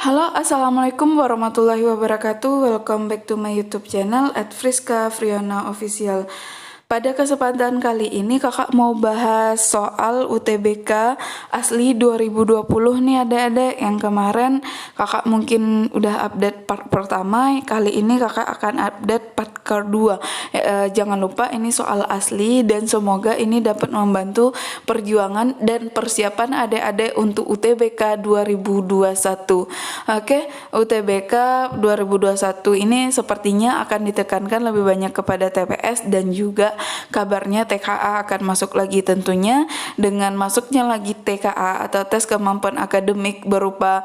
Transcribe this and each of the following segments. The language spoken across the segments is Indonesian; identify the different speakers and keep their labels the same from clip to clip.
Speaker 1: Halo, assalamualaikum warahmatullahi wabarakatuh. Welcome back to my YouTube channel @Friska Friona Official. Pada kesempatan kali ini kakak mau bahas soal UTBK asli 2020 nih adik-adik. Yang kemarin kakak mungkin udah update part pertama, kali ini kakak akan update part kedua. Jangan lupa ini soal asli dan semoga ini dapat membantu perjuangan dan persiapan adik-adik untuk UTBK 2021. Oke, UTBK 2021 ini sepertinya akan ditekankan lebih banyak kepada TPS dan juga kabarnya TKA akan masuk lagi, tentunya dengan masuknya lagi TKA atau tes kemampuan akademik berupa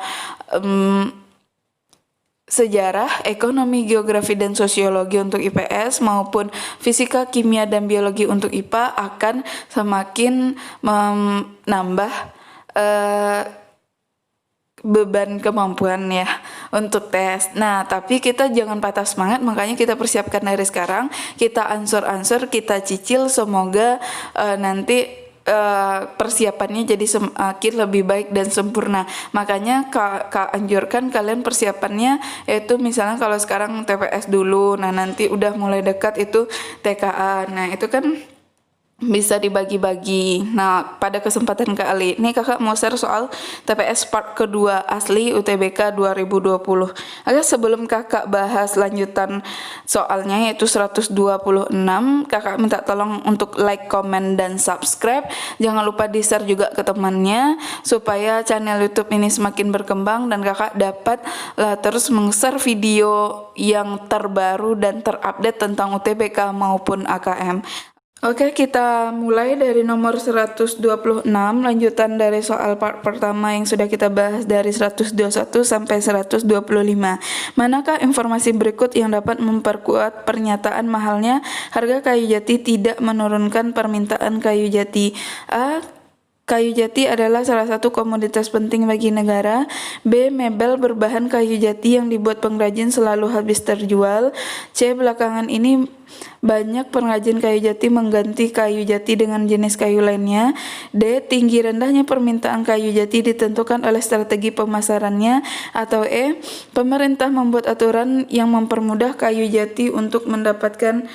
Speaker 1: sejarah, ekonomi, geografi, dan sosiologi untuk IPS maupun fisika, kimia, dan biologi untuk IPA akan semakin menambah beban kemampuan ya untuk tes. Nah, tapi kita jangan patah semangat, makanya kita persiapkan dari sekarang, kita ansur-ansur, kita cicil, semoga nanti persiapannya jadi semakin lebih baik dan sempurna. Makanya kak anjurkan kalian persiapannya yaitu misalnya kalau sekarang TPS dulu, nah nanti udah mulai dekat itu TKA. Nah, itu kan bisa dibagi-bagi. Nah, pada kesempatan kali ini kakak mau share soal TPS part kedua asli UTBK 2020. Oke, sebelum kakak bahas lanjutan soalnya yaitu 126, kakak minta tolong untuk like, comment, dan subscribe. Jangan lupa di-share juga ke temannya supaya channel YouTube ini semakin berkembang dan kakak dapat terus meng-share video yang terbaru dan terupdate tentang UTBK maupun AKM. Oke, kita mulai dari nomor 126, lanjutan dari soal part pertama yang sudah kita bahas dari 121 sampai 125. Manakah informasi berikut yang dapat memperkuat pernyataan mahalnya harga kayu jati tidak menurunkan permintaan kayu jati? A. Kayu jati adalah salah satu komoditas penting bagi negara. B. Mebel berbahan kayu jati yang dibuat pengrajin selalu habis terjual. C. Belakangan ini banyak pengrajin kayu jati mengganti kayu jati dengan jenis kayu lainnya. D. Tinggi rendahnya permintaan kayu jati ditentukan oleh strategi pemasarannya. Atau E. Pemerintah membuat aturan yang mempermudah kayu jati untuk mendapatkan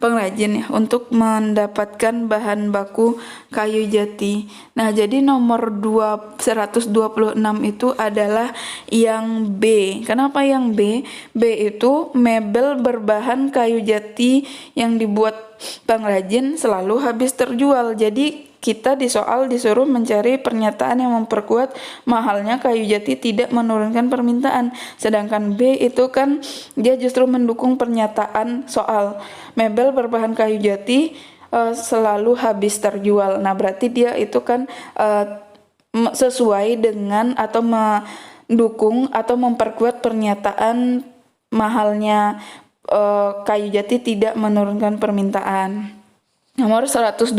Speaker 1: pengrajin ya, untuk mendapatkan bahan baku kayu jati. Nah, jadi nomor 126 itu adalah yang B. Kenapa yang B? B itu mebel berbahan kayu jati yang dibuat pengrajin selalu habis terjual. Jadi kita di soal disuruh mencari pernyataan yang memperkuat mahalnya kayu jati tidak menurunkan permintaan. Sedangkan B itu kan dia justru mendukung pernyataan soal mebel berbahan kayu jati selalu habis terjual. Nah, berarti dia itu kan sesuai dengan atau mendukung atau memperkuat pernyataan mahalnya kayu jati tidak menurunkan permintaan. Nomor 127,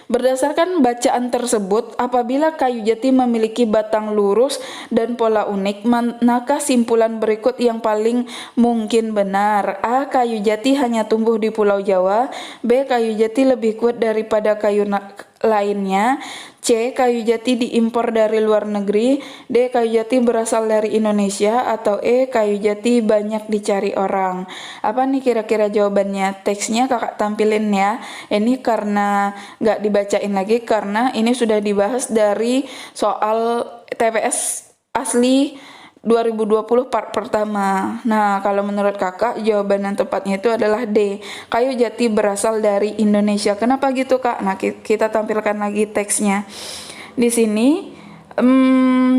Speaker 1: berdasarkan bacaan tersebut, apabila kayu jati memiliki batang lurus dan pola unik, manakah simpulan berikut yang paling mungkin benar? A. Kayu jati hanya tumbuh di Pulau Jawa. B. Kayu jati lebih kuat daripada kayu lainnya. C. Kayu jati diimpor dari luar negeri. D. Kayu jati berasal dari Indonesia. Atau E. Kayu jati banyak dicari orang. Apa nih kira-kira jawabannya? Teksnya kakak tampilin ya. Ini karena nggak dibacain lagi karena ini sudah dibahas dari soal TPS asli 2020 part pertama. Nah, kalau menurut kakak jawaban yang tepatnya itu adalah D. Kayu jati berasal dari Indonesia. Kenapa gitu kak? Nah, kita tampilkan lagi teksnya. Di sini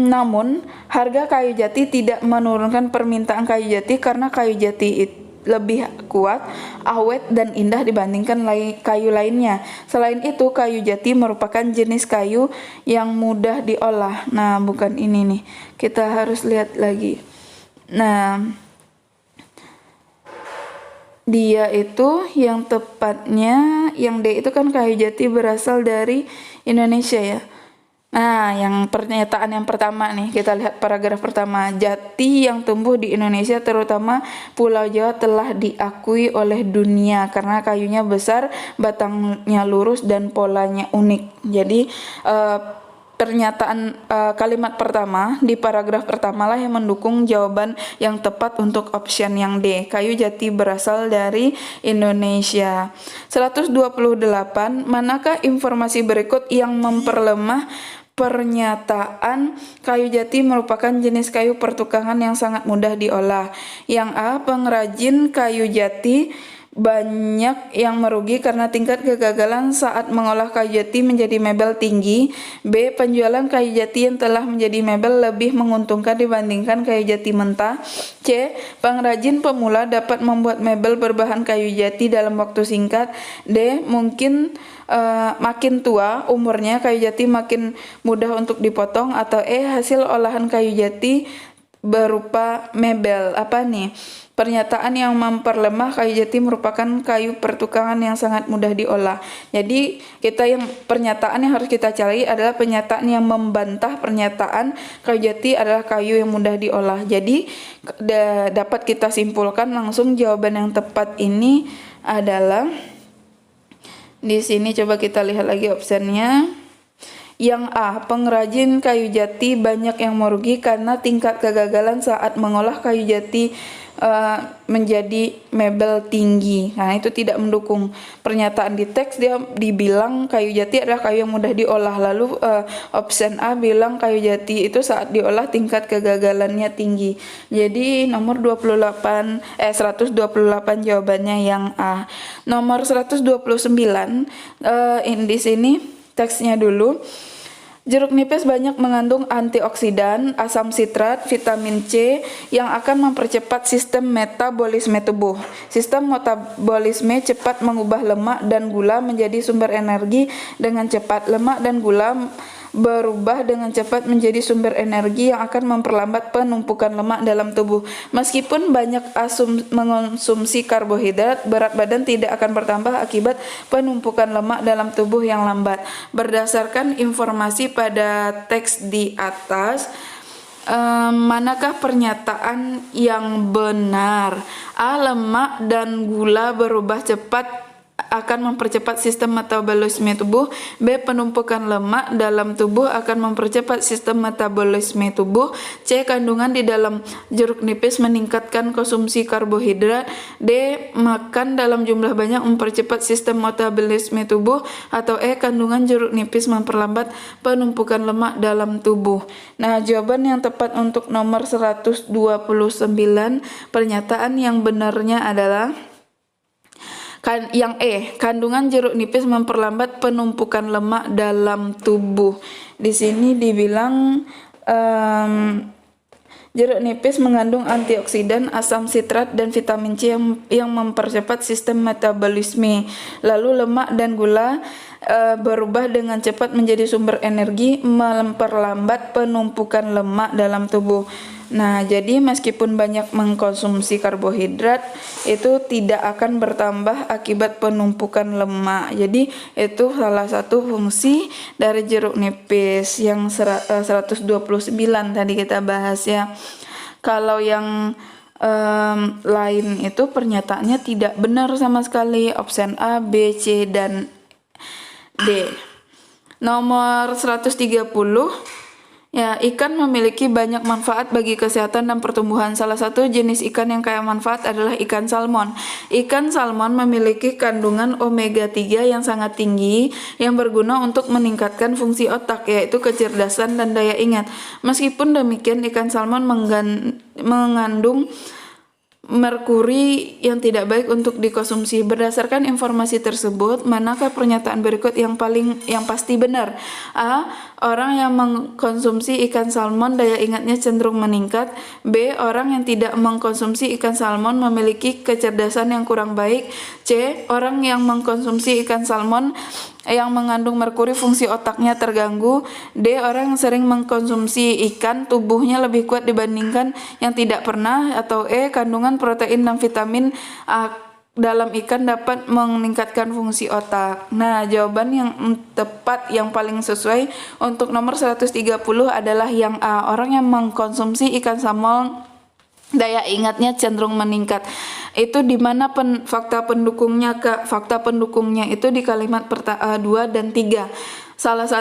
Speaker 1: namun harga kayu jati tidak menurunkan permintaan kayu jati karena kayu jati itu lebih kuat, awet, dan indah dibandingkan kayu lainnya. Selain itu, kayu jati merupakan jenis kayu yang mudah diolah. Nah, bukan ini nih. Kita harus lihat lagi. Nah, dia itu yang tepatnya, yang D itu kan kayu jati berasal dari Indonesia ya. Nah, yang pernyataan yang pertama nih, kita lihat paragraf pertama. Jati yang tumbuh di Indonesia terutama Pulau Jawa telah diakui oleh dunia karena kayunya besar, batangnya lurus, dan polanya unik. Jadi pernyataan kalimat pertama di paragraf pertama lah yang mendukung jawaban yang tepat untuk option yang D. Kayu jati berasal dari Indonesia. 128. Manakah informasi berikut yang memperlemah pernyataan kayu jati merupakan jenis kayu pertukangan yang sangat mudah diolah? Yang A. Pengrajin kayu jati banyak yang merugi karena tingkat kegagalan saat mengolah kayu jati menjadi mebel tinggi. B. Penjualan kayu jati yang telah menjadi mebel lebih menguntungkan dibandingkan kayu jati mentah. C. Pengrajin pemula dapat membuat mebel berbahan kayu jati dalam waktu singkat. D. Mungkin makin tua umurnya kayu jati makin mudah untuk dipotong. Atau E. Hasil olahan kayu jati berupa mebel. Apa nih? Pernyataan yang memperlemah kayu jati merupakan kayu pertukangan yang sangat mudah diolah. Jadi pernyataan yang harus kita cari adalah pernyataan yang membantah pernyataan kayu jati adalah kayu yang mudah diolah. Jadi dapat kita simpulkan langsung jawaban yang tepat ini adalah di sini. Coba kita lihat lagi opsinya. Yang A. Pengrajin kayu jati banyak yang merugi karena tingkat kegagalan saat mengolah kayu jati menjadi mebel tinggi. Nah, itu tidak mendukung. Pernyataan di teks dia dibilang kayu jati adalah kayu yang mudah diolah. Lalu option A bilang kayu jati itu saat diolah tingkat kegagalannya tinggi. Jadi nomor 128 jawabannya yang A. Nomor 129 di sini teksnya dulu. Jeruk nipis banyak mengandung antioksidan, asam sitrat, vitamin C yang akan mempercepat sistem metabolisme tubuh. Sistem metabolisme cepat mengubah lemak dan gula menjadi sumber energi dengan cepat. Lemak dan gula berubah dengan cepat menjadi sumber energi yang akan memperlambat penumpukan lemak dalam tubuh. Meskipun banyak mengonsumsi karbohidrat, berat badan tidak akan bertambah akibat penumpukan lemak dalam tubuh yang lambat. Berdasarkan informasi pada teks di atas, manakah pernyataan yang benar? A. Lemak dan gula berubah cepat akan mempercepat sistem metabolisme tubuh. B. Penumpukan lemak dalam tubuh akan mempercepat sistem metabolisme tubuh. C. Kandungan di dalam jeruk nipis meningkatkan konsumsi karbohidrat. D. Makan dalam jumlah banyak mempercepat sistem metabolisme tubuh. Atau E. Kandungan jeruk nipis memperlambat penumpukan lemak dalam tubuh. Nah, jawaban yang tepat untuk nomor 129 pernyataan yang benarnya adalah yang E. Kandungan jeruk nipis memperlambat penumpukan lemak dalam tubuh. Di sini dibilang jeruk nipis mengandung antioksidan, asam sitrat, dan vitamin C yang mempercepat sistem metabolisme. Lalu lemak dan gula berubah dengan cepat menjadi sumber energi, memperlambat penumpukan lemak dalam tubuh. Nah, jadi meskipun banyak mengkonsumsi karbohidrat, itu tidak akan bertambah akibat penumpukan lemak. Jadi itu salah satu fungsi dari jeruk nipis yang 129 tadi kita bahas ya. Kalau yang lain itu pernyataannya tidak benar sama sekali. Opsi A, B, C, dan D. Nomor 130. Ya, ikan memiliki banyak manfaat bagi kesehatan dan pertumbuhan. Salah satu jenis ikan yang kaya manfaat adalah ikan salmon. Ikan salmon memiliki kandungan omega 3 yang sangat tinggi yang berguna untuk meningkatkan fungsi otak, yaitu kecerdasan dan daya ingat. Meskipun demikian, ikan salmon mengandung merkuri yang tidak baik untuk dikonsumsi. Berdasarkan informasi tersebut, manakah pernyataan berikut yang pasti benar? A. Orang yang mengkonsumsi ikan salmon daya ingatnya cenderung meningkat. B. Orang yang tidak mengkonsumsi ikan salmon memiliki kecerdasan yang kurang baik. C. Orang yang mengkonsumsi ikan salmon yang mengandung merkuri fungsi otaknya terganggu. D. Orang yang sering mengkonsumsi ikan tubuhnya lebih kuat dibandingkan yang tidak pernah. Atau E. Kandungan protein dan vitamin dalam ikan dapat meningkatkan fungsi otak. Nah, jawaban yang tepat yang paling sesuai untuk nomor 130 adalah yang A. Orang yang mengkonsumsi ikan salmon daya ingatnya cenderung meningkat. Itu di mana fakta pendukungnya itu di kalimat 2 dan 3. salah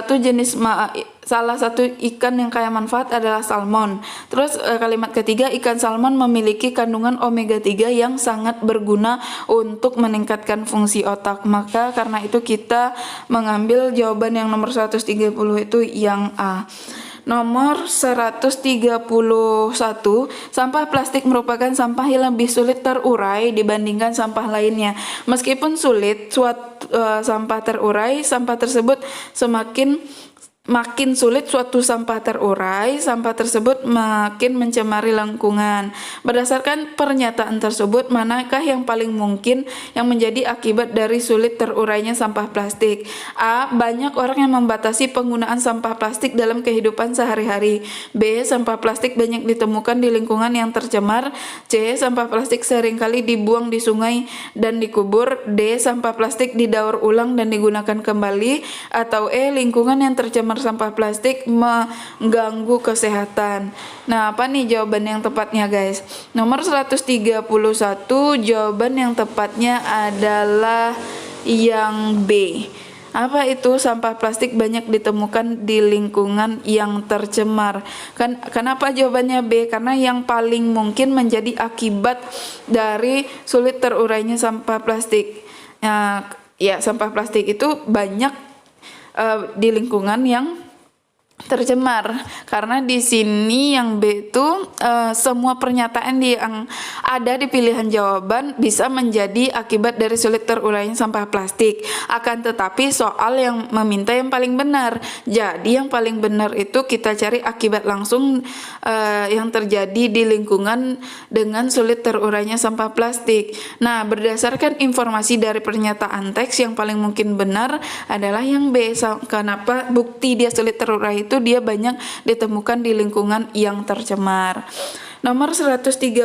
Speaker 1: satu ikan yang kaya manfaat adalah salmon. Terus kalimat ketiga, ikan salmon memiliki kandungan omega 3 yang sangat berguna untuk meningkatkan fungsi otak. Maka karena itu kita mengambil jawaban yang nomor 130 itu yang A. Nomor 131, sampah plastik merupakan sampah yang lebih sulit terurai dibandingkan sampah lainnya. Meskipun sulit sampah terurai, sampah tersebut makin sulit suatu sampah terurai, sampah tersebut makin mencemari lingkungan. Berdasarkan pernyataan tersebut, manakah yang paling mungkin yang menjadi akibat dari sulit terurainya sampah plastik? A. Banyak orang yang membatasi penggunaan sampah plastik dalam kehidupan sehari-hari. B. Sampah plastik banyak ditemukan di lingkungan yang tercemar. C. Sampah plastik seringkali dibuang di sungai dan dikubur. D. Sampah plastik didaur ulang dan digunakan kembali. Atau E. Lingkungan yang tercemar sampah plastik mengganggu kesehatan. Nah, apa nih jawaban yang tepatnya, guys? Nomor 131, jawaban yang tepatnya adalah yang B. Apa itu? Sampah plastik banyak ditemukan di lingkungan yang tercemar. Kenapa jawabannya B? Karena yang paling mungkin menjadi akibat dari sulit terurainya sampah plastik. Ya, sampah plastik itu banyak di lingkungan yang tercemar. Karena di sini yang B itu semua pernyataan yang ada di pilihan jawaban bisa menjadi akibat dari sulit terurainya sampah plastik. Akan tetapi soal yang meminta yang paling benar. Jadi yang paling benar itu kita cari akibat langsung yang terjadi di lingkungan dengan sulit terurainya sampah plastik. Nah, berdasarkan informasi dari pernyataan teks, yang paling mungkin benar adalah yang B. Kenapa? Bukti dia sulit terurai itu dia banyak ditemukan di lingkungan yang tercemar. Nomor 132,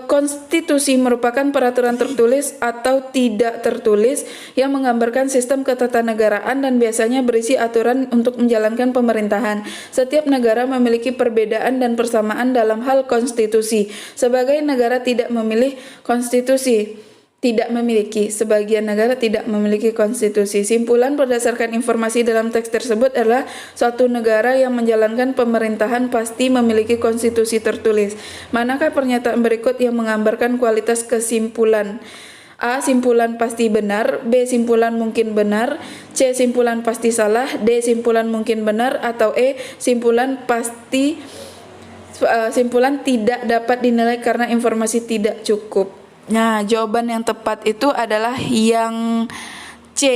Speaker 1: konstitusi merupakan peraturan tertulis atau tidak tertulis yang menggambarkan sistem ketatanegaraan dan biasanya berisi aturan untuk menjalankan pemerintahan. Setiap negara memiliki perbedaan dan persamaan dalam hal konstitusi. Sebagian negara tidak memiliki konstitusi. Sebagian negara tidak memiliki konstitusi. Simpulan berdasarkan informasi dalam teks tersebut adalah suatu negara yang menjalankan pemerintahan pasti memiliki konstitusi tertulis. Manakah pernyataan berikut yang menggambarkan kualitas kesimpulan? A. Simpulan pasti benar. B. Simpulan mungkin benar. C. Simpulan pasti salah. D. Simpulan mungkin benar. Atau E. Simpulan tidak dapat dinilai karena informasi tidak cukup. Nah, jawaban yang tepat itu adalah yang C.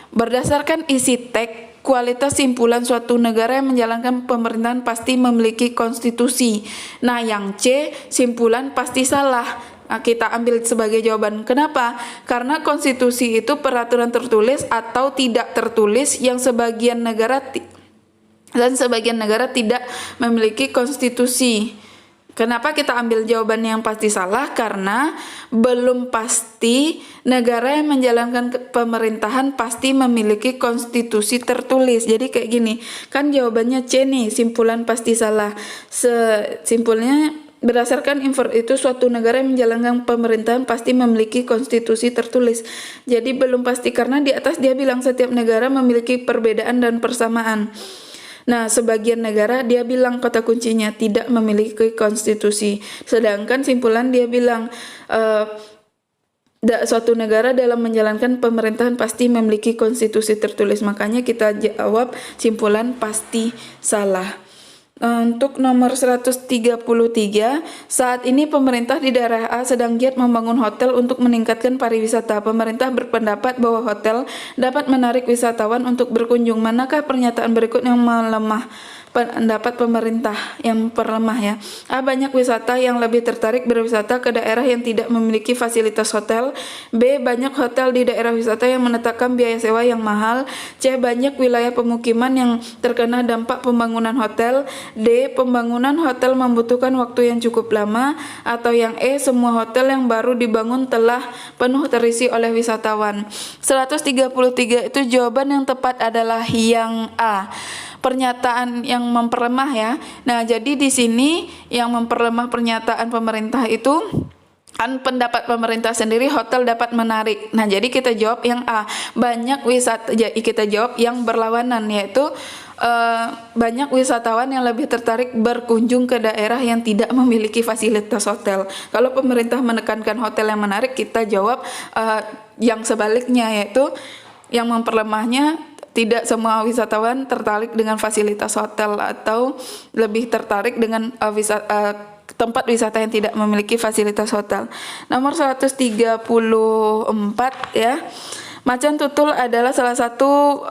Speaker 1: Berdasarkan isi teks, kualitas simpulan suatu negara yang menjalankan pemerintahan pasti memiliki konstitusi. Nah, yang C, simpulan pasti salah. Nah, kita ambil sebagai jawaban. Kenapa? Karena konstitusi itu peraturan tertulis atau tidak tertulis yang sebagian negara tidak memiliki konstitusi. Kenapa kita ambil jawaban yang pasti salah? Karena belum pasti negara yang menjalankan pemerintahan pasti memiliki konstitusi tertulis. Jadi kayak gini, kan jawabannya C nih, simpulan pasti salah. Simpulnya berdasarkan itu suatu negara yang menjalankan pemerintahan pasti memiliki konstitusi tertulis. Jadi belum pasti karena di atas dia bilang setiap negara memiliki perbedaan dan persamaan. Nah, sebagian negara dia bilang kata kuncinya tidak memiliki konstitusi. Sedangkan simpulan dia bilang suatu negara dalam menjalankan pemerintahan pasti memiliki konstitusi tertulis. Makanya kita jawab simpulan pasti salah. Untuk nomor 133, saat ini pemerintah di daerah A sedang giat membangun hotel untuk meningkatkan pariwisata. Pemerintah berpendapat bahwa hotel dapat menarik wisatawan untuk berkunjung. Manakah pernyataan berikut yang melemah pendapat pemerintah yang perlemah ya? A. Banyak wisata yang lebih tertarik berwisata ke daerah yang tidak memiliki fasilitas hotel. B. Banyak hotel di daerah wisata yang menetapkan biaya sewa yang mahal. C. Banyak wilayah pemukiman yang terkena dampak pembangunan hotel. D. Pembangunan hotel membutuhkan waktu yang cukup lama. Atau yang E. Semua hotel yang baru dibangun telah penuh terisi oleh wisatawan. 133 itu jawaban yang tepat adalah yang A. Pernyataan yang memperlemah ya. Nah, jadi di sini yang memperlemah pernyataan pemerintah itu pendapat pemerintah sendiri hotel dapat menarik. Nah, jadi kita jawab yang A. Banyak wisata, kita jawab yang berlawanan, yaitu banyak wisatawan yang lebih tertarik berkunjung ke daerah yang tidak memiliki fasilitas hotel. Kalau pemerintah menekankan hotel yang menarik, kita jawab yang sebaliknya, yaitu yang memperlemahnya tidak semua wisatawan tertarik dengan fasilitas hotel atau lebih tertarik dengan tempat wisata yang tidak memiliki fasilitas hotel. Nomor 134 ya. Macan tutul adalah salah satu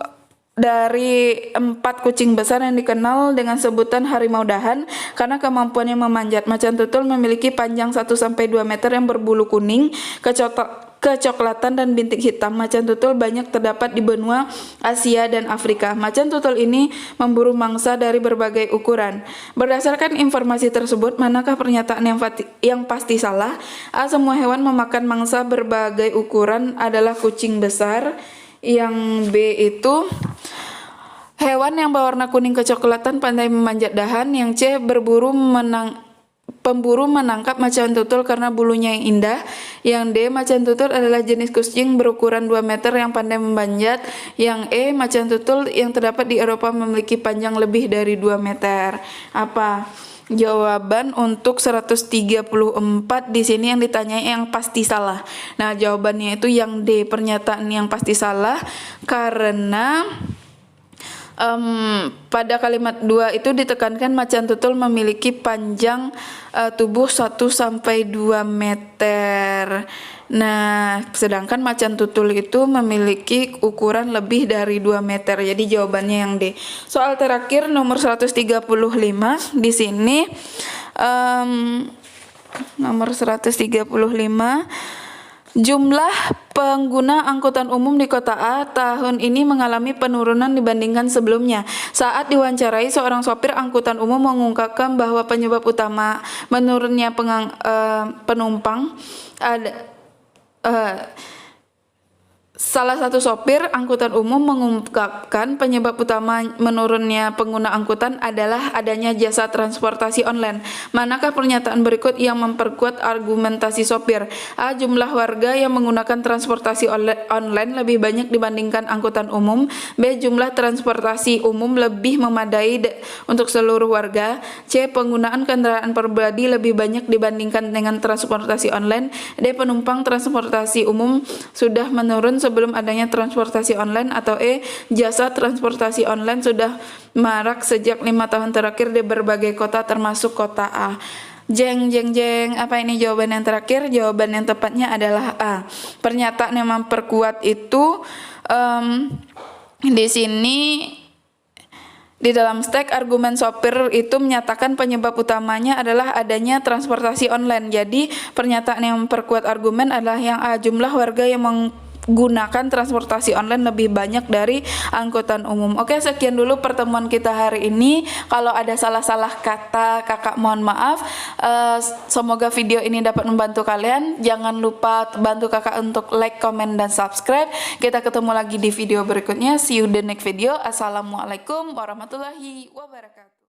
Speaker 1: dari 4 kucing besar yang dikenal dengan sebutan harimau dahan karena kemampuannya memanjat. Macan tutul memiliki panjang 1-2 meter yang berbulu kuning, kecoklatan dan bintik hitam. Macan tutul banyak terdapat di benua Asia dan Afrika. Macan tutul ini memburu mangsa dari berbagai ukuran. Berdasarkan informasi tersebut, manakah pernyataan yang pasti salah? A. Semua hewan memakan mangsa berbagai ukuran adalah kucing besar. Yang B itu hewan yang berwarna kuning kecoklatan pandai memanjat dahan. Yang C, pemburu menangkap macan tutul karena bulunya yang indah. Yang D, macan tutul adalah jenis kucing berukuran 2 meter yang pandai memanjat. Yang E, macan tutul yang terdapat di Eropa memiliki panjang lebih dari 2 meter. Apa jawaban untuk 134 di sini yang ditanyai yang pasti salah? Nah, jawabannya itu yang D, pernyataan yang pasti salah karena pada kalimat 2 itu ditekankan macan tutul memiliki panjang tubuh 1-2 meter. Nah, sedangkan macan tutul itu memiliki ukuran lebih dari 2 meter. Jadi jawabannya yang D. Soal terakhir nomor 135 di sini nomor 135, jumlah pengguna angkutan umum di kota A tahun ini mengalami penurunan dibandingkan sebelumnya. Saat diwawancarai, seorang sopir angkutan umum mengungkapkan bahwa penyebab utama menurunnya penumpang salah satu sopir angkutan umum mengungkapkan penyebab utama menurunnya pengguna angkutan adalah adanya jasa transportasi online. Manakah pernyataan berikut yang memperkuat argumentasi sopir? A. Jumlah warga yang menggunakan transportasi online lebih banyak dibandingkan angkutan umum. B. Jumlah transportasi umum lebih memadai untuk seluruh warga. C. Penggunaan kendaraan pribadi lebih banyak dibandingkan dengan transportasi online. D. Penumpang transportasi umum sudah menurun sebelum adanya transportasi online. Atau E. Jasa transportasi online sudah marak sejak 5 tahun terakhir di berbagai kota termasuk kota A. Jeng. Apa ini jawaban yang terakhir? Jawaban yang tepatnya adalah A. Pernyataan yang memperkuat itu di sini di dalam teks argumen sopir itu menyatakan penyebab utamanya adalah adanya transportasi online. Jadi pernyataan yang memperkuat argumen adalah yang A. Jumlah warga yang menggunakan transportasi online lebih banyak dari angkutan umum. Oke, sekian dulu pertemuan kita hari ini. Kalau ada salah-salah kata, kakak mohon maaf. Semoga video ini dapat membantu kalian. Jangan lupa bantu kakak untuk like, comment, dan subscribe. Kita ketemu lagi di video berikutnya. See you the next video. Assalamualaikum warahmatullahi wabarakatuh.